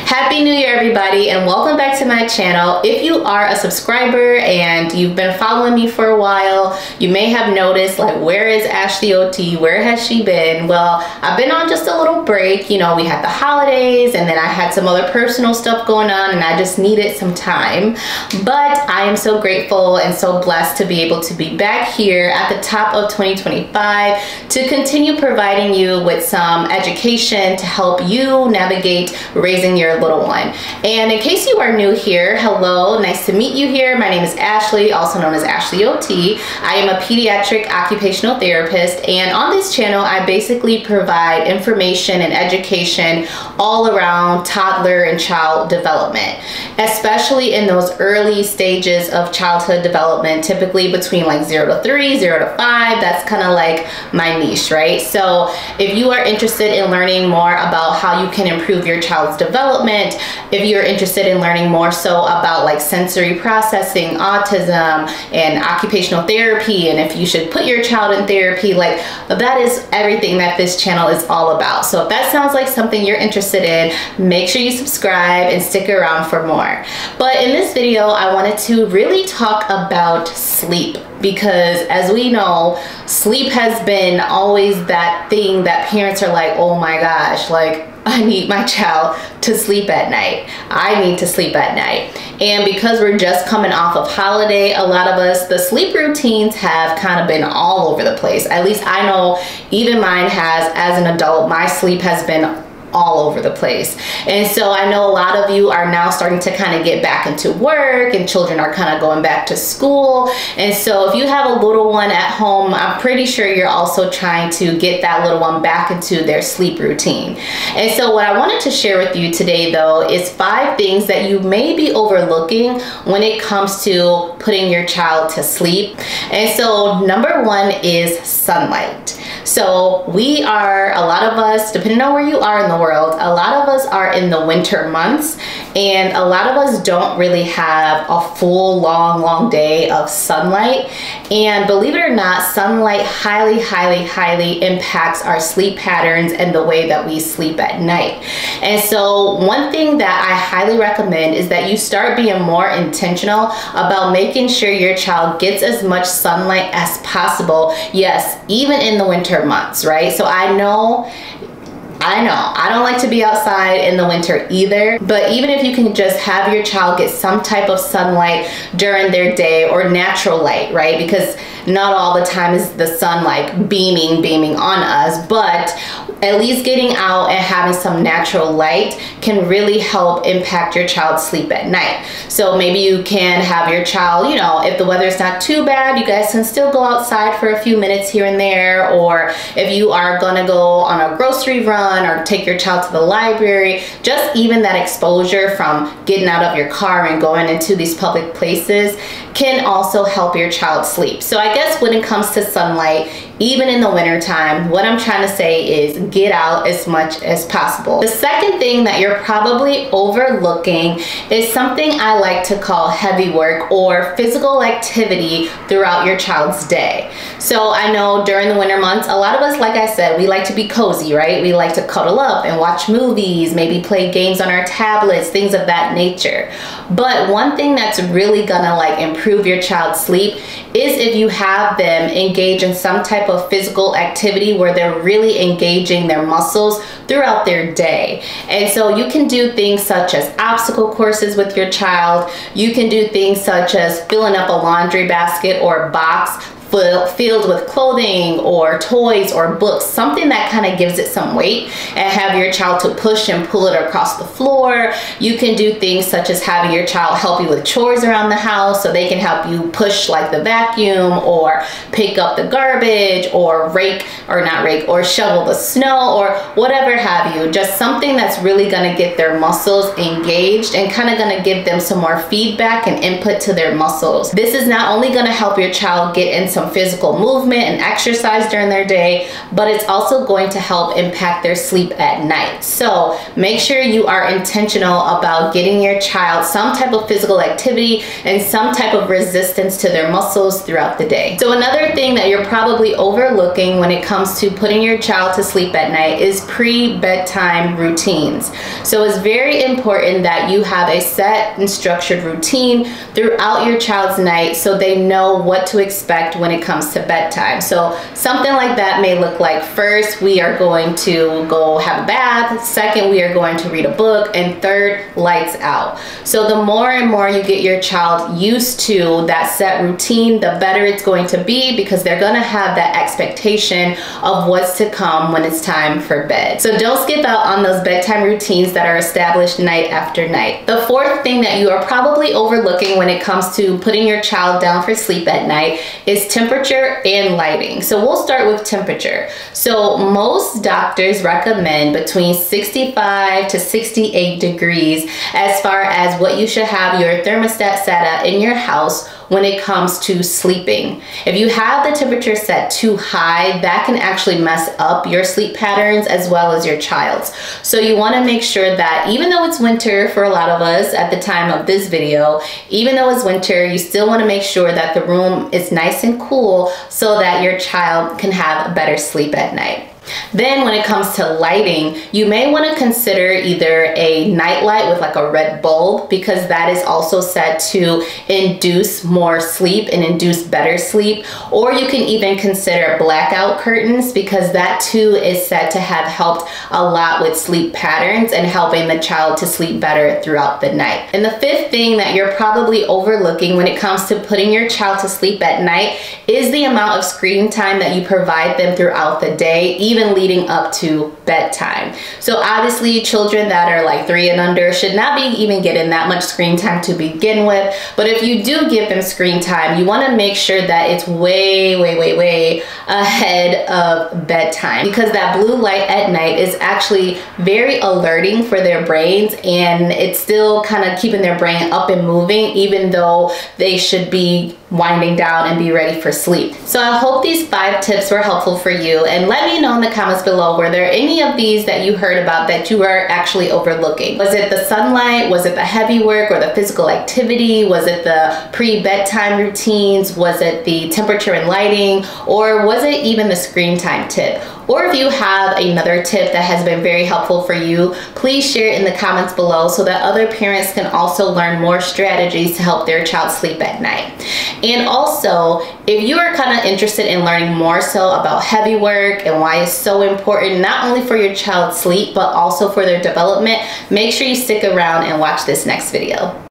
Happy New Year, everybody, and welcome back to my channel. If you are a subscriber and you've been following me for a while, you may have noticed, like, where is Ashley OT? Where has she been? Well, I've been on just a little break. You know, we had the holidays and then I had some other personal stuff going on and I just needed some time. But I am so grateful and so blessed to be able to be back here at the top of 2025 to continue providing you with some education to help you navigate raising your little one. And in case you are new here, hello, nice to meet you here. My name is Ashley, also known as Ashley OT. I am a pediatric occupational therapist, and on this channel I basically provide information and education all around toddler and child development, especially in those early stages of childhood development, typically between like 0 to 3, 0 to 5. That's kind of like my niche, right? So if you are interested in learning more about how you can improve your child's development, if you're interested in learning more so about like sensory processing, autism, and occupational therapy, and if you should put your child in therapy, like, that is everything that this channel is all about. So if that sounds like something you're interested in, make sure you subscribe and stick around for more. But in this video, I wanted to really talk about sleep, because as we know, sleep has been always that thing that parents are like, oh my gosh, like, I need my child to sleep at night. I need to sleep at night. And because we're just coming off of holiday, a lot of us, the sleep routines have kind of been all over the place. At least I know even mine has. As an adult, my sleep has been all over the place. And so I know a lot of you are now starting to kind of get back into work, and children are kind of going back to school. And so if you have a little one at home, I'm pretty sure you're also trying to get that little one back into their sleep routine. And so what I wanted to share with you today, though, is 5 things that you may be overlooking when it comes to putting your child to sleep. And so number 1 is sunlight. So we are, a lot of us, depending on where you are in the world, a lot of us are in the winter months, and a lot of us don't really have a full long day of sunlight. And believe it or not, sunlight highly impacts our sleep patterns and the way that we sleep at night. And so one thing that I highly recommend is that you start being more intentional about making sure your child gets as much sunlight as possible. Yes, even in the winter months, right? So I know I don't like to be outside in the winter either, but even if you can just have your child get some type of sunlight during their day, or natural light, right? Because not all the time is the sun like beaming on us, but at least getting out and having some natural light can really help impact your child's sleep at night. So maybe you can have your child, you know, if the weather's not too bad, you guys can still go outside for a few minutes here and there. Or if you are gonna go on a grocery run or take your child to the library, just even that exposure from getting out of your car and going into these public places can also help your child sleep. So I guess when it comes to sunlight, even in the winter time, what I'm trying to say is get out as much as possible. The second thing that you're probably overlooking is something I like to call heavy work, or physical activity throughout your child's day. So I know during the winter months, a lot of us, like I said, we like to be cozy, right? We like to cuddle up and watch movies, maybe play games on our tablets, things of that nature. But one thing that's really gonna like improve your child's sleep is if you have them engage in some type of physical activity where they're really engaging their muscles throughout their day. And so you can do things such as obstacle courses with your child. You can do things such as filling up a laundry basket or box filled with clothing or toys or books, something that kind of gives it some weight, and have your child to push and pull it across the floor. You can do things such as having your child help you with chores around the house, so they can help you push like the vacuum or pick up the garbage or or shovel the snow or whatever have you. Just something that's really going to get their muscles engaged and kind of going to give them some more feedback and input to their muscles. This is not only going to help your child get in some physical movement and exercise during their day, but it's also going to help impact their sleep at night. So make sure you are intentional about getting your child some type of physical activity and some type of resistance to their muscles throughout the day. So another thing that you're probably overlooking when it comes to putting your child to sleep at night is pre-bedtime routines. So it's very important that you have a set and structured routine throughout your child's night so they know what to expect when it comes to bedtime. So something like that may look like, first, we are going to go have a bath, second, we are going to read a book, and third, lights out. So the more and more you get your child used to that set routine, the better it's going to be, because they're going to have that expectation of what's to come when it's time for bed. So don't skip out on those bedtime routines that are established night after night. The fourth thing that you are probably overlooking when it comes to putting your child down for sleep at night is temperature and lighting. So we'll start with temperature. So most doctors recommend between 65 to 68 degrees as far as what you should have your thermostat set at in your house when it comes to sleeping. If you have the temperature set too high, that can actually mess up your sleep patterns as well as your child's. So you want to make sure that even though it's winter for a lot of us at the time of this video, even though it's winter, you still want to make sure that the room is nice and cool so that your child can have a better sleep at night. Then when it comes to lighting, you may want to consider either a night light with like a red bulb, because that is also set to induce more sleep and induce better sleep. Or you can even consider blackout curtains, because that too is said to have helped a lot with sleep patterns and helping the child to sleep better throughout the night. And the fifth thing that you're probably overlooking when it comes to putting your child to sleep at night is the amount of screen time that you provide them throughout the day, even leading up to bedtime. So obviously children that are like 3 and under should not be even getting that much screen time to begin with. But if you do give them screen time, you want to make sure that it's way ahead of bedtime, because that blue light at night is actually very alerting for their brains, and it's still kind of keeping their brain up and moving even though they should be winding down and be ready for sleep. So I hope these 5 tips were helpful for you, and let me know in the comments below, were there any of these that you heard about that you were actually overlooking? Was it the sunlight? Was it the heavy work or the physical activity? Was it the pre-bedtime routines? Was it the temperature and lighting? Or was it even the screen time tip? Or if you have another tip that has been very helpful for you, please share it in the comments below so that other parents can also learn more strategies to help their child sleep at night. And also, if you are kind of interested in learning more so about heavy work and why it's so important, not only for your child's sleep, but also for their development, make sure you stick around and watch this next video.